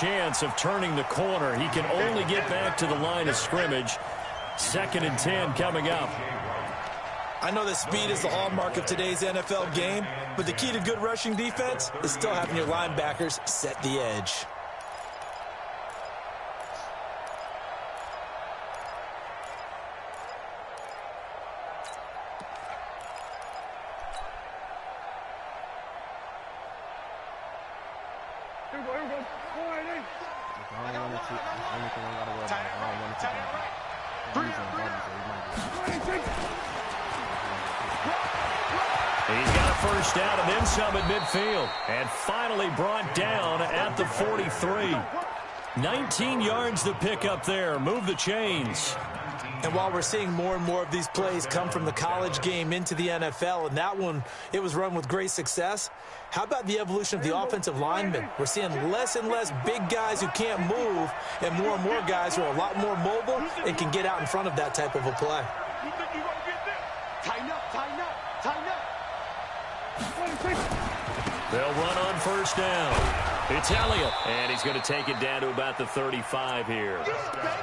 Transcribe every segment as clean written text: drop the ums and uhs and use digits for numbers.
Chance of turning the corner. He can only get back to the line of scrimmage. 2nd and 10 coming up. I know that speed is the hallmark of today's NFL game, but the key to good rushing defense is still having your linebackers set the edge. He's got a first down and then some at midfield. And finally brought down at the 43. 19 yards to pick up there. Move the chains. And while we're seeing more and more of these plays come from the college game into the NFL, and that one, it was run with great success, how about the evolution of the offensive linemen? We're seeing less and less big guys who can't move and more guys who are a lot more mobile and can get out in front of that type of a play. Tighten up, tighten up, tighten up. They'll run on first down. It's Elliott, and he's going to take it down to about the 35 here.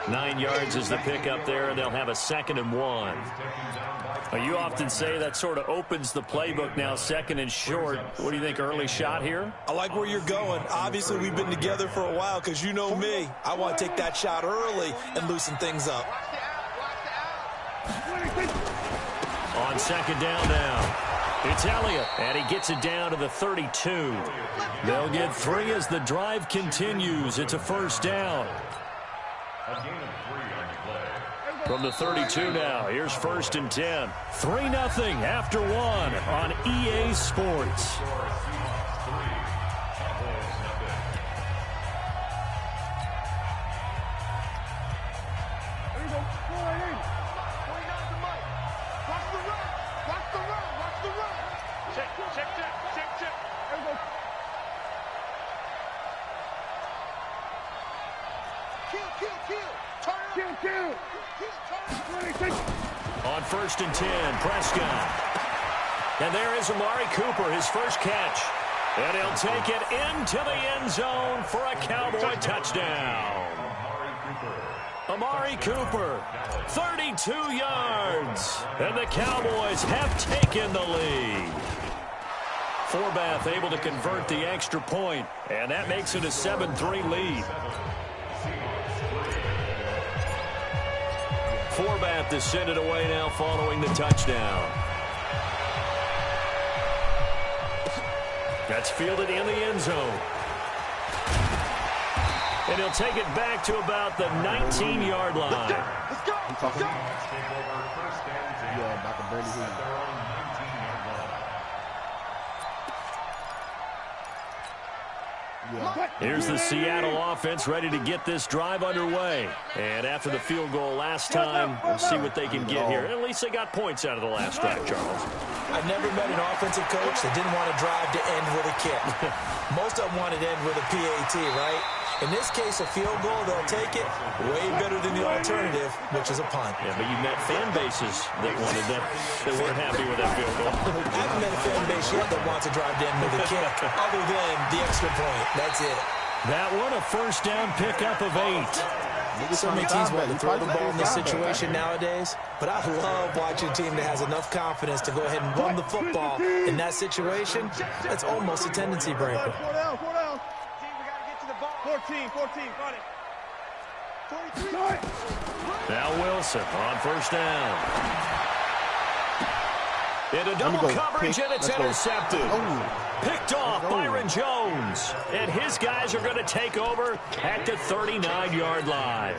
9 yards is the pickup there, and they'll have a 2nd and 1. You often say that sort of opens the playbook now, 2nd and short. What do you think, early shot here? I like where you're going. Obviously, we've been together for a while because you know me. I want to take that shot early and loosen things up. On 2nd down now. It's Elliott, and he gets it down to the 32. They'll get 3 as the drive continues. It's a first down. From the 32 now, here's 1st and 10. 3-0 after 1 on EA Sports. On 1st and 10, Prescott. And there is Amari Cooper, his first catch. And he'll take it into the end zone for a Cowboy touchdown. Amari Cooper, 32 yards. And the Cowboys have taken the lead. Forbath able to convert the extra point, and that makes it a 7-3 lead. Forbath to send it away now following the touchdown. That's fielded in the end zone. And he'll take it back to about the 19-yard line. Let's go! Let's go! Here's the Seattle offense ready to get this drive underway. And after the field goal last time, we'll see what they can get here. At least they got points out of the last drive, Charles. I've never met an offensive coach that didn't want to drive to end with a kick. Most of them wanted to end with a PAT, right? In this case, a field goal, they'll take it way better than the alternative, which is a punt. Yeah, but you've met fan bases that wanted that, that weren't happy with that field goal. I haven't met a fan base yet that wants to drive to end with a kick, other than the extra point. That's it. That one, a first down pickup of 8. So many teams want to throw the ball in this situation nowadays, but I love watching a team that has enough confidence to go ahead and run the football in that situation. That's almost a tendency breaker. 14, got it. 43. Now Wilson on first down. Into double coverage, and it's intercepted. Picked off Byron Jones. And his guys are going to take over at the 39-yard line.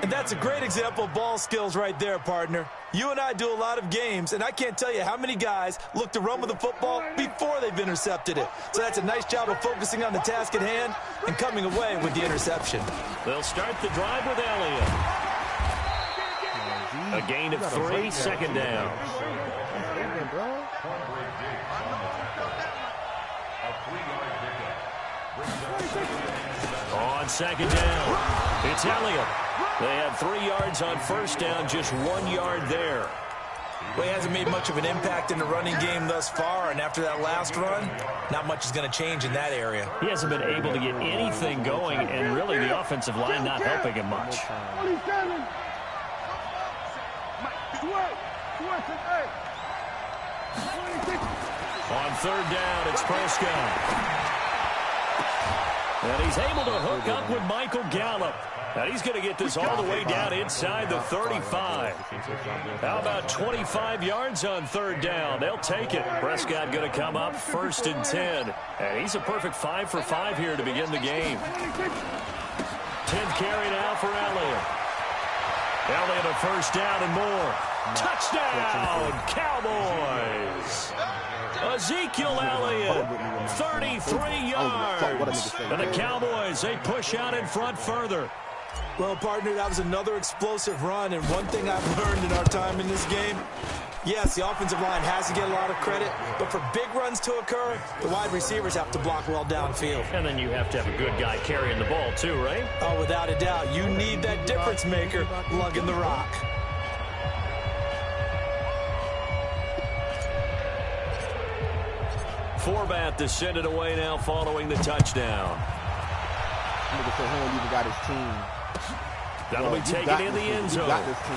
And that's a great example of ball skills right there, partner. You and I do a lot of games, and I can't tell you how many guys look to run with the football before they've intercepted it. So that's a nice job of focusing on the task at hand and coming away with the interception. They'll start the drive with Elliott. A gain of 3, 2nd down. On 2nd down, it's Elliott. They had 3 yards on first down, just 1 yard there. Well, he hasn't made much of an impact in the running game thus far, and after that last run, not much is going to change in that area. He hasn't been able to get anything going, and really the offensive line not helping him much. On third down, it's Prescott. And he's able to hook up with Michael Gallup. And he's going to get this all the way down inside the 35. How about 25 yards on third down? They'll take it. Prescott going to come up 1st and 10. And he's a perfect 5 for 5 here to begin the game. 10th carry now for Elliott. Elliott a first down and more. Touchdown, Cowboys. Ezekiel Elliott, 33 yards. And the Cowboys, they push out in front further. Well, partner, that was another explosive run, and one thing I've learned in our time in this game, yes, the offensive line has to get a lot of credit, but for big runs to occur, the wide receivers have to block well downfield. And then you have to have a good guy carrying the ball too, right? Oh, without a doubt. You need that difference maker lugging the rock. Forbath to send it away now following the touchdown. Even got his team. That'll be taken in the end zone. Got this team.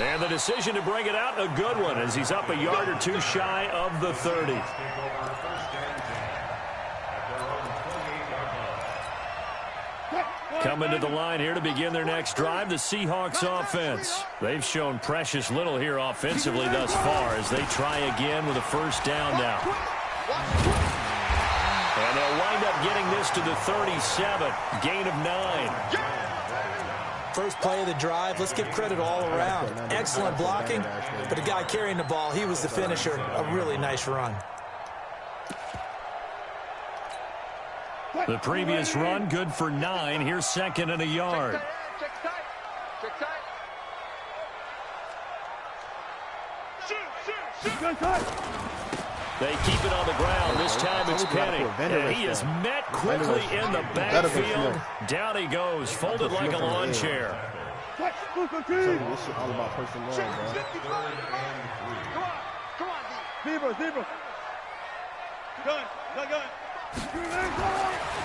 And the decision to bring it out, a good one, as he's up a yard or two shy of the 30. Coming to the line here to begin their next drive, the Seahawks offense. They've shown precious little here offensively thus far as they try again with a first down now. And they'll wind up getting this to the 37, gain of 9. First play of the drive, let's give credit all around. Excellent blocking, but the guy carrying the ball, he was the finisher. A really nice run. The previous run, good for 9. Here's 2nd and a yard. They keep it on the ground. This time it's Penny. And he is met quickly in the backfield. Down he goes, folded like a lawn chair. This shit all about first and long, bro. Zebra. Gun.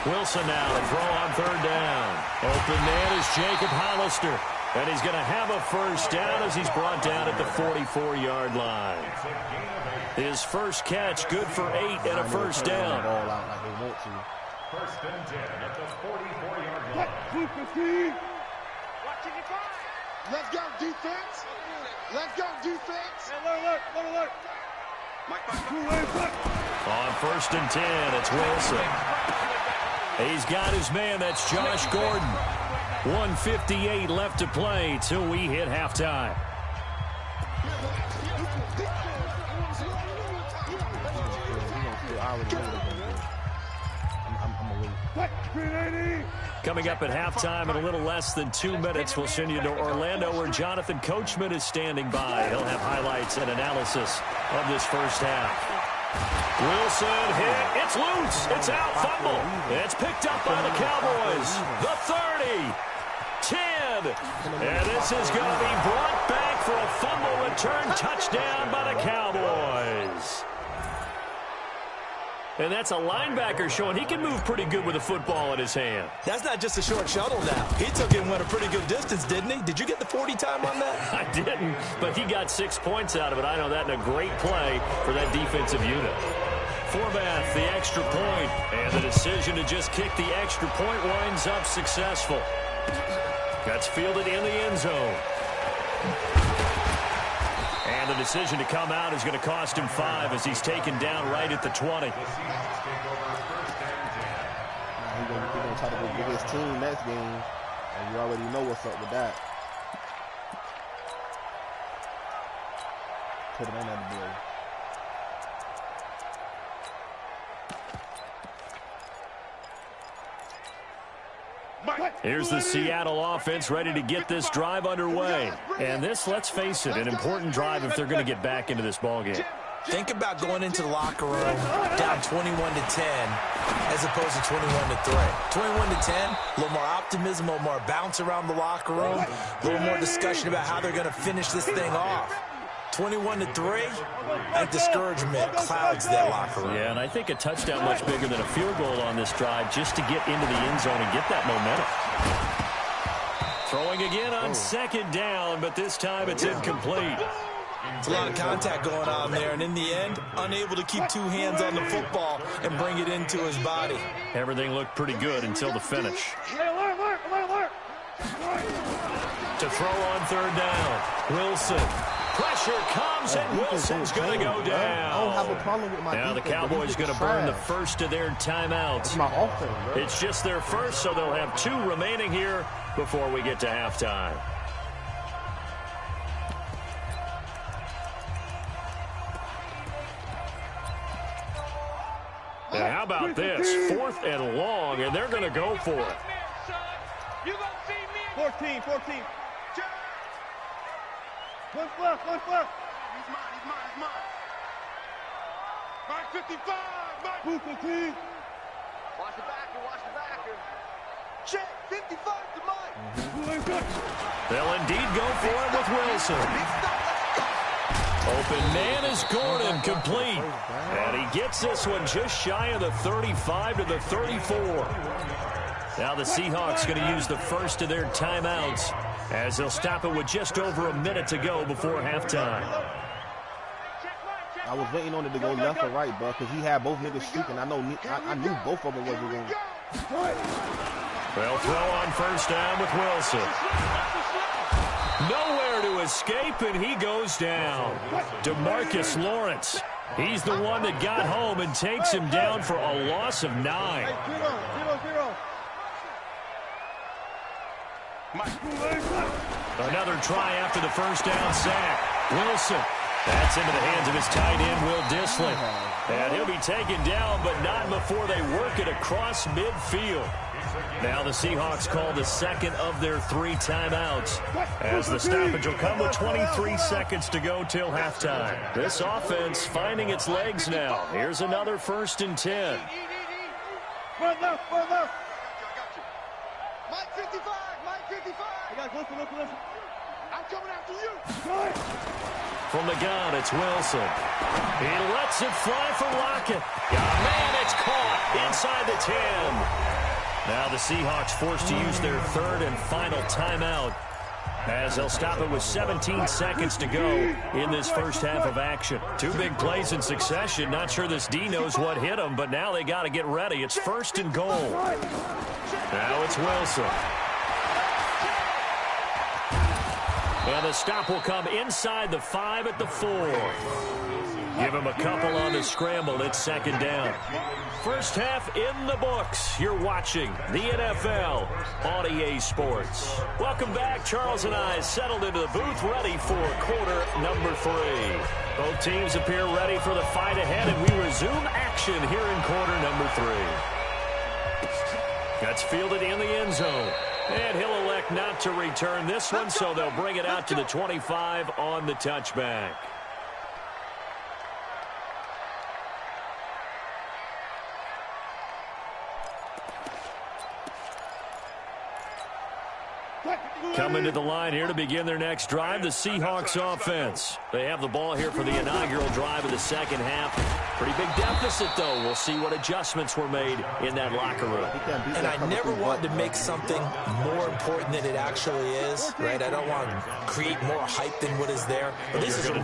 Wilson now to throw on third down. Open man is Jacob Hollister. And he's going to have a first down as he's brought down at the 44-yard line. His first catch, good for 8 and a first down. First and 10 at the 44-yard line. Let's go, defense. Let's go, defense. Alert. On 1st and 10, it's Wilson. He's got his man. That's Josh Gordon. 1:58 left to play till we hit halftime. Coming up at halftime in a little less than 2 minutes, we'll send you to Orlando where Jonathan Coachman is standing by. He'll have highlights and analysis of this first half. Wilson hit. It's loose. It's out. Fumble. It's picked up by the Cowboys. The 30. 10. And this is going to be brought back for a fumble return touchdown by the Cowboys. And that's a linebacker showing he can move pretty good with a football in his hand. That's not just a short shuttle now. He took it and went a pretty good distance, didn't he? Did you get the 40 time on that? I didn't, but he got 6 points out of it. I know that in a great play for that defensive unit. Forbath, the extra point, and the decision to just kick the extra point winds up successful. That's fielded in the end zone. And the decision to come out is going to cost him 5 as he's taken down right at the 20. He's going to try to go get his team next game, and you already know what's up with that. Put it on that boy. Here's the Seattle offense ready to get this drive underway. And this, let's face it, an important drive if they're going to get back into this ballgame. Think about going into the locker room down 21-10 as opposed to 21-3. 21-10, a little more optimism, a little more bounce around the locker room, a little more discussion about how they're going to finish this thing off. 21-3, that discouragement clouds that locker room. Yeah, and I think a touchdown much bigger than a field goal on this drive just to get into the end zone and get that momentum. Throwing again on second down, but this time it's incomplete. It's a lot of contact going on there, and in the end, unable to keep two hands on the football and bring it into his body. Everything looked pretty good until the finish. To throw on third down, Wilson. Pressure comes, and Wilson's going to go down. I don't have a problem with my Now the Cowboys going to burn the first of their timeouts. It's my offense, bro. It's just their first, so they'll have 2 remaining here before we get to halftime. And how about this? 4th and long, and they're going to go for it. 14. One left. He's mine. Mike 55, Mike. Booker T. Watch the backer. Check, 55 to Mike. They'll indeed go for it with Wilson. Open man is Gordon, complete. And he gets this one just shy of the 35 to the 34. Now the Seahawks going to use the first of their timeouts as they'll stop it with just over a minute to go before halftime. I was waiting on it to go left or right, bro, because he had both niggas streaking. I knew both of them wasn't going to. They'll throw on first down with Wilson. Nowhere to escape, and he goes down. DeMarcus Lawrence. He's the one that got home and takes him down for a loss of 9. 0. Another try after the first down sack. Wilson. That's into the hands of his tight end, Will Dissly. And he'll be taken down, but not before they work it across midfield. Now the Seahawks call the second of their 3 timeouts as the stoppage will come with 23 seconds to go till halftime. This offense finding its legs now. Here's another 1st and 10. Run left. Mike 55. Listen. I'm coming after you. From the gun, it's Wilson. He lets it fly for Lockett. Man, it's caught inside the 10. Now the Seahawks forced to use their 3rd and final timeout as they'll stop it with 17 seconds to go in this first half of action. 2 big plays in succession. Not sure this D knows what hit them, but now they got to get ready. It's 1st and goal. Now it's Wilson. And the stop will come inside the 5 at the 4. Give him a couple on the scramble. It's 2nd down. First half in the books. You're watching the NFL on EA Sports. Welcome back. Charles and I settled into the booth ready for quarter number 3. Both teams appear ready for the fight ahead, and we resume action here in quarter number 3. That's fielded in the end zone. And he'll elect not to return this one, so they'll bring it out to the 25 on the touchback. Coming to the line here to begin their next drive, the Seahawks offense. They have the ball here for the inaugural drive of the second half. Pretty big deficit, though. We'll see what adjustments were made in that locker room. And I never wanted to make something more important than it actually is, right? I don't want to create more hype than what is there. But this is I'm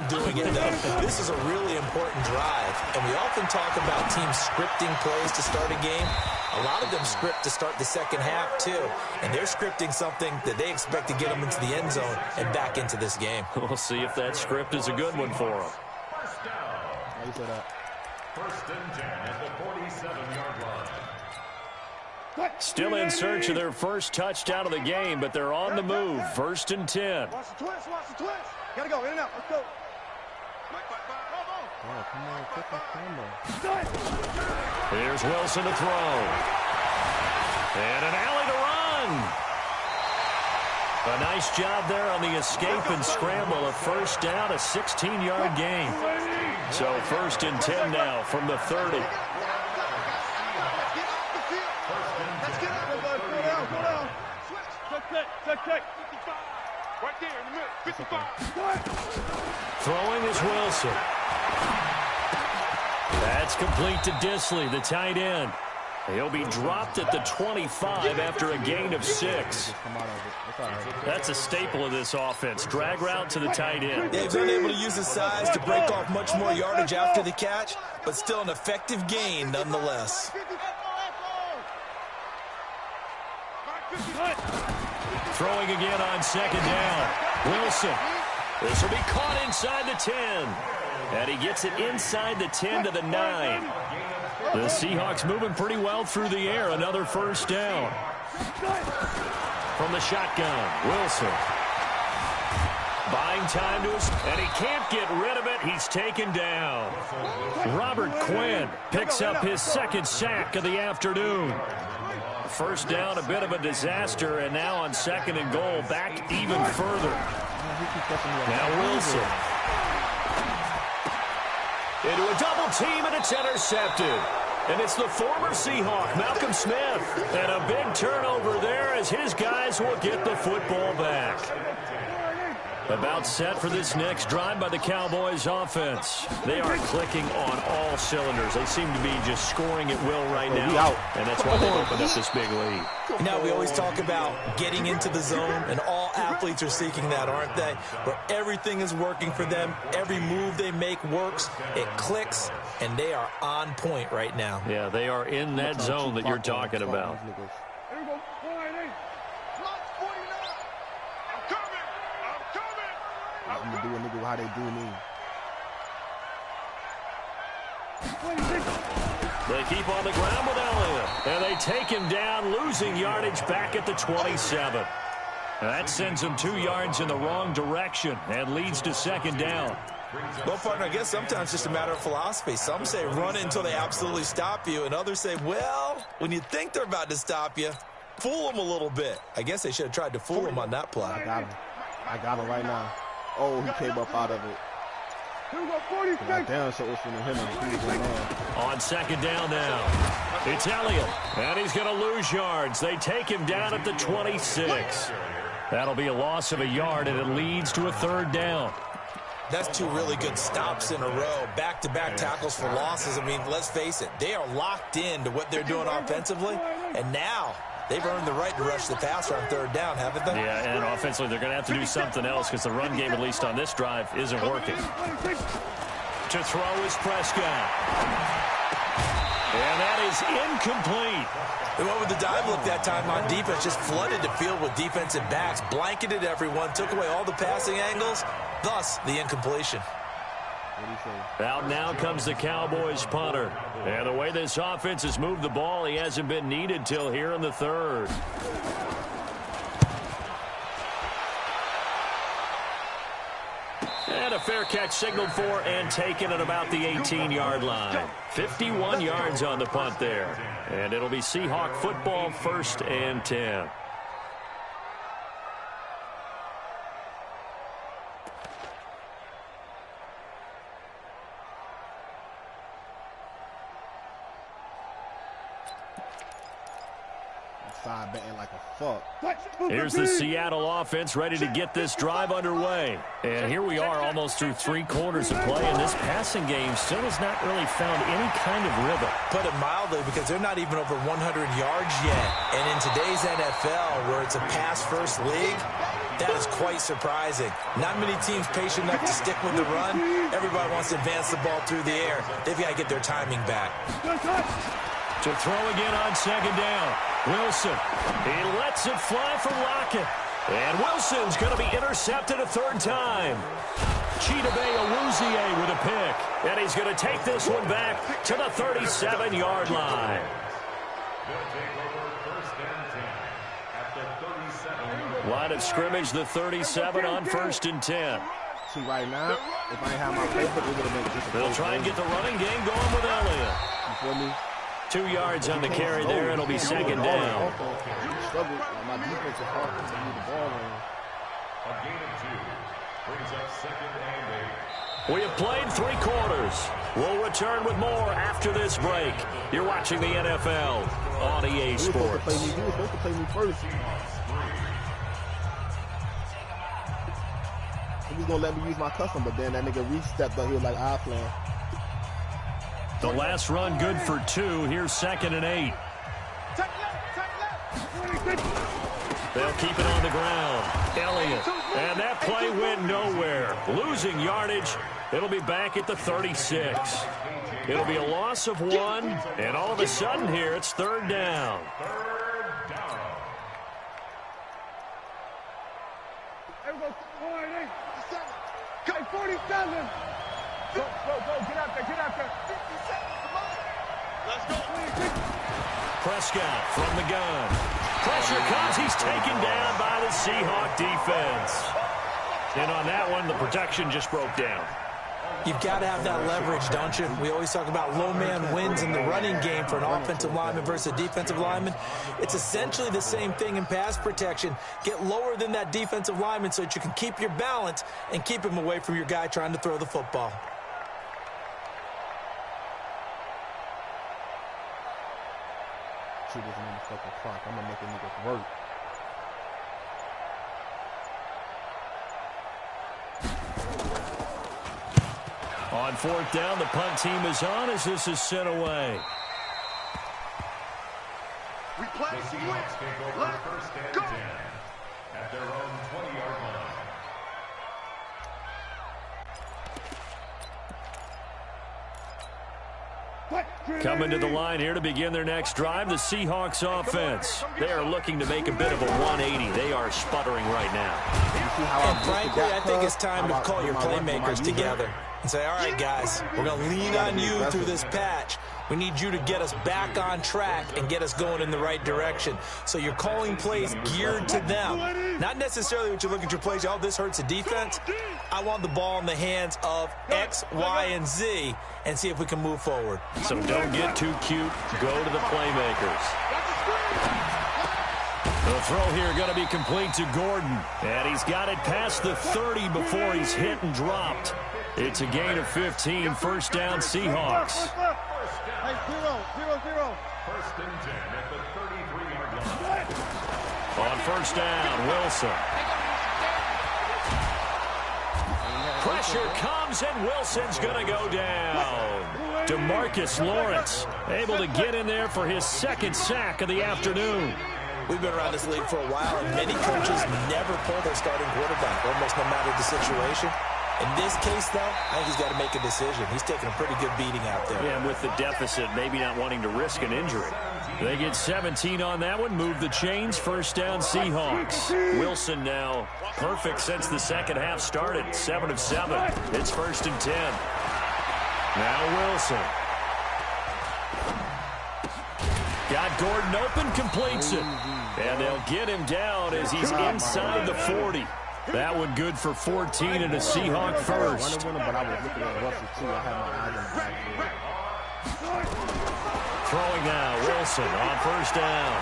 doing it, though. This is a really important drive. And we often talk about teams scripting plays to start a game. A lot of them script to start the second half, too. And they're scripting something that they expect to get them into the end zone and back into this game. We'll see if that script is a good one for them. How you say that? 1st and 10 at the 47-yard line. Still in search of their first touchdown of the game, but they're on the move. 1st and 10. Watch the twist. Gotta go, in and out. Let's go. Oh, come on, quick combo. Here's Wilson to throw. And an alley to run. A nice job there on the escape and scramble. A first down, a 16-yard gain. So 1st and 10 now from the 30. check. 55. Right there in the middle. 55. Throwing is Wilson. That's complete to Dissly, the tight end. He'll be dropped at the 25 after a gain of 6. That's a staple of this offense. Drag route to the tight end. Yeah, he's unable to use his size to break off much more yardage after the catch, but still an effective gain nonetheless. Throwing again on 2nd down. Wilson. This will be caught inside the 10. And he gets it inside the 10 to the 9. The Seahawks moving pretty well through the air. Another 1st down. From the shotgun, Wilson. Buying time to us, and he can't get rid of it. He's taken down. Robert Quinn picks up his 2nd sack of the afternoon. 1st down, a bit of a disaster, and now on 2nd and goal, back even further. Now Wilson. Into a double team, and it's intercepted. And it's the former Seahawk, Malcolm Smith. And a big turnover there as his guys will get the football back. About set for this next drive by the Cowboys offense. They are clicking on all cylinders. They seem to be just scoring at will right now. And that's why they've opened up this big lead. Now, we always talk about getting into the zone, and all athletes are seeking that, aren't they? Where everything is working for them. Every move they make works. It clicks, and they are on point right now. Yeah, they are in that zone that you're talking about. I'm going to do a nigga how they do me. They keep on the ground with Elliott. And they take him down, losing yardage back at the 27. That sends him 2 yards in the wrong direction and leads to 2nd down. Well, partner, I guess sometimes it's just a matter of philosophy. Some say run it until they absolutely stop you, and others say, well, when you think they're about to stop you, fool them a little bit. I guess they should have tried to fool him on that play. I got him right now. Oh, he came up out of it. Down, so it's from him. On 2nd down now, it's Elliott, and he's going to lose yards. They take him down at the 26. That'll be a loss of a yard, and it leads to a 3rd down. That's 2 really good stops in a row. Back-to-back tackles for losses. I mean, let's face it, they are locked in to what they're doing offensively, and now they've earned the right to rush the passer on 3rd down, haven't they? Yeah, and offensively, they're going to have to do something else because the run game, at least on this drive, isn't working. To throw is Prescott. And that is incomplete. They went with the dive look that time on defense, just flooded the field with defensive backs, blanketed everyone, took away all the passing angles, thus the incompletion. Out now comes the Cowboys punter. And the way this offense has moved the ball, he hasn't been needed till here in the 3rd. And a fair catch signaled for and taken at about the 18-yard line. 51 yards on the punt there. And it'll be Seahawk football, 1st and 10. Side betting like a fuck. Here's the Seattle offense ready to get this drive underway. And here we are almost through 3 quarters of play, and this passing game still has not really found any kind of rhythm. Put it mildly, because they're not even over 100 yards yet. And in today's NFL, where it's a pass-first league, that is quite surprising. Not many teams patient enough to stick with the run. Everybody wants to advance the ball through the air. They've got to get their timing back. To throw again on 2nd down. Wilson. He lets it fly from Lockett. And Wilson's going to be intercepted a 3rd time. Chidobe Awuzie with a pick. And he's going to take this one back to the 37-yard line. Line of scrimmage, the 37 on 1st and 10. See, right now, if I didn't have my playbook, it would have been just They'll try and get the running game going with Elliott. You feel me? 2 yards on the carry there. It'll be 2nd down. Struggle. My defense is hard to get the ball in. A gain of 2 brings up 2nd and 8. We have played 3 quarters. We'll return with more after this break. You're watching the NFL on EA Sports. You were supposed to play me first. he's gonna let me use my custom, but then that nigga re-stepped up. He was like, "I plan." The last run good for 2. Here's 2nd and 8. They'll keep it on the ground. Elliott. And that play went nowhere. Losing yardage. It'll be back at the 36. It'll be a loss of 1. And all of a sudden here, it's 3rd down. Cut 47. Go, get out there, 57, come on. Let's go. Prescott from the gun. Pressure comes. He's taken down by the Seahawk defense. And on that one, the protection just broke down. You've got to have that leverage, don't you? We always talk about low man wins in the running game for an offensive lineman versus a defensive lineman. It's essentially the same thing in pass protection. Get lower than that defensive lineman so that you can keep your balance and keep him away from your guy trying to throw the football. Shoot this motherfucking clock. I'm gonna make a nigga work. On 4th down, the punt team is on as this is sent away. We play The Seahawks take over Let's 1st and go. 10 at their own 20-yard line. Coming to the line here to begin their next drive, the Seahawks offense. They are looking to make a bit of a 180. They are sputtering right now. And frankly, I think it's time to call your playmakers together and say, all right, guys, we're going to lean on you through this patch. We need you to get us back on track and get us going in the right direction. So you're calling plays geared to them. Not necessarily what you look at your plays, oh, this hurts the defense. I want the ball in the hands of X, Y, and Z and see if we can move forward. So don't get too cute. Go to the playmakers. The throw here going to be complete to Gordon. And he's got it past the 30 before he's hit and dropped. It's a gain of 15. 1st down, Seahawks. Hey, 0-0-0. 1st and 10 at the 33-yard line. On 1st down, Wilson. Pressure comes, and Wilson's going to go down. DeMarcus Lawrence able to get in there for his 2nd sack of the afternoon. We've been around this league for a while, and many coaches never pull their starting quarterback, almost no matter the situation. In this case, though, I think he's got to make a decision. He's taking a pretty good beating out there. Yeah, and with the deficit, maybe not wanting to risk an injury. They get 17 on that one, move the chains, 1st down Seahawks. Wilson now perfect since the second half started, 7 of 7. It's 1st and 10. Now Wilson. Got Gordon open, completes it. And they'll get him down as he's inside the 40. That one good for 14 and a Seahawk first. But I was looking at Russell too. I had my eyes on the back. Throwing now, Wilson on 1st down.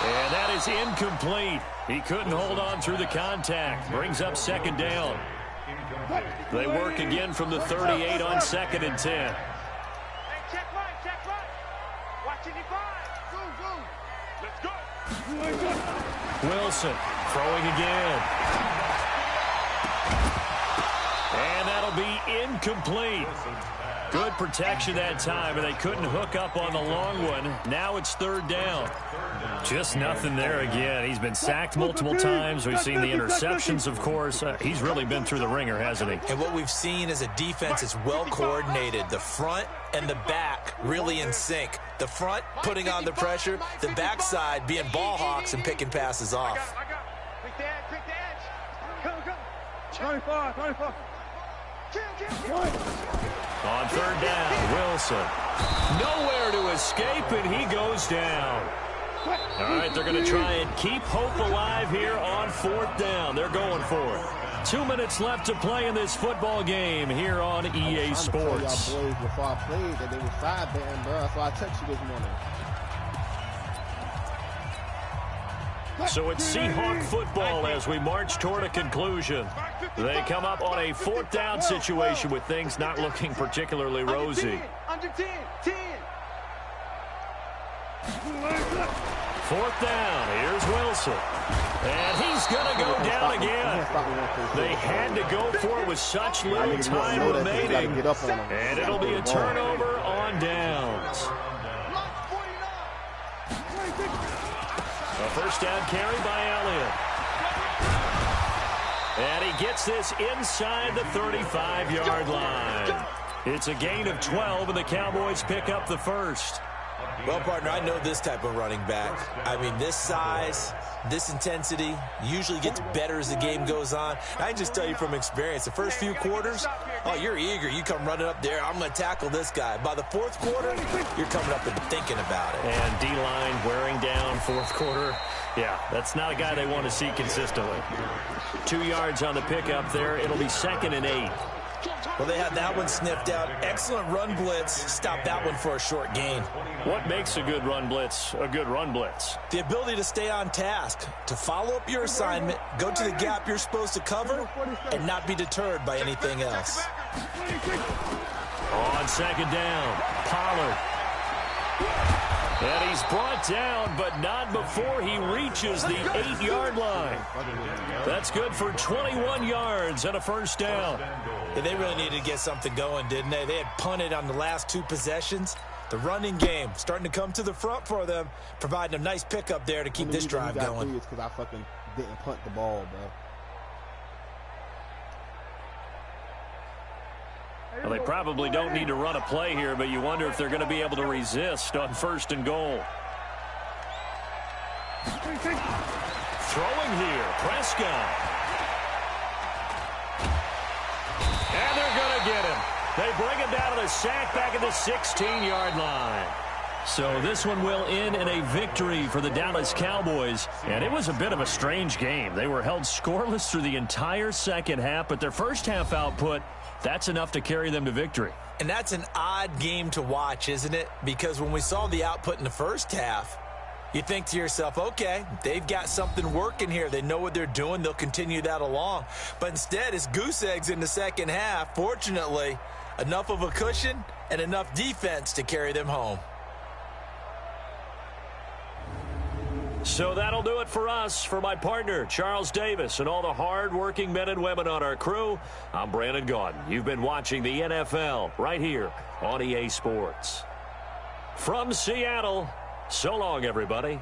And that is incomplete. He couldn't hold on through the contact. Brings up 2nd down. They work again from the 38 on 2nd and 10. Hey, check right. Watching you five. Go. Let's go. Wilson throwing again. And that'll be incomplete. Good protection that time, and they couldn't hook up on the long one. Now it's 3rd down. Just nothing there again. He's been sacked multiple times. We've seen the interceptions, of course. He's really been through the ringer, hasn't he? And what we've seen is a defense is well coordinated. The front and the back really in sync. The front putting on the pressure, the backside being ball hawks and picking passes off. I got. Quick the edge. Go. 24. Kill. On 3rd down, Wilson. Nowhere to escape, and he goes down. All right, they're going to try and keep hope alive here on 4th down. They're going for it. 2 minutes left to play in this football game here on EA Sports. I was trying to tell y'all boys before I played that they were side betting, bro. That's why I texted you this morning. So it's Seahawk football as we march toward a conclusion. They come up on a 4th down situation with things not looking particularly rosy. Under 10. 4th down. Here's Wilson. And he's going to go down again. They had to go for it with such little time remaining. And it'll be a turnover on downs. A first down carry by Elliott. And he gets this inside the 35-yard line. It's a gain of 12, and the Cowboys pick up the first. Well, partner, I know this type of running back. I mean, this size, this intensity usually gets better as the game goes on. I can just tell you from experience, the first few quarters, oh, you're eager. You come running up there, I'm going to tackle this guy. By the 4th quarter, you're coming up and thinking about it. And D-line wearing down 4th quarter. Yeah, that's not a guy they want to see consistently. 2 yards on the pickup there. It'll be 2nd and 8. Well, they had that one sniffed out. Excellent run blitz. Stop that one for a short gain. What makes a good run blitz a good run blitz? The ability to stay on task, to follow up your assignment, go to the gap you're supposed to cover, and not be deterred by anything else. On 2nd down, Pollard. And he's brought down, but not before he reaches the 8-yard line. That's good for 21 yards and a first down. Yeah, they really needed to get something going, didn't they? They had punted on the last 2 possessions. The running game starting to come to the front for them, providing a nice pickup there to keep this drive going. It's because I fucking didn't punt the ball, bro. Well, they probably don't need to run a play here, but you wonder if they're going to be able to resist on 1st and goal. Throwing here, Prescott. And they're going to get him. They bring him down to the sack back at the 16-yard line. So this one will end in a victory for the Dallas Cowboys. And it was a bit of a strange game. They were held scoreless through the entire second half, but their first half output, that's enough to carry them to victory. And that's an odd game to watch, isn't it? Because when we saw the output in the first half, you think to yourself, okay, they've got something working here. They know what they're doing. They'll continue that along. But instead, it's goose eggs in the second half. Fortunately, enough of a cushion and enough defense to carry them home. So that'll do it for us. For my partner, Charles Davis, and all the hard-working men and women on our crew, I'm Brandon Gaudin. You've been watching the NFL right here on EA Sports. From Seattle, so long, everybody.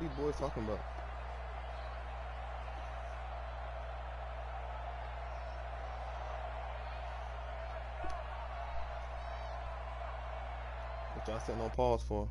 these boys talking about? What y'all sitting on pause for?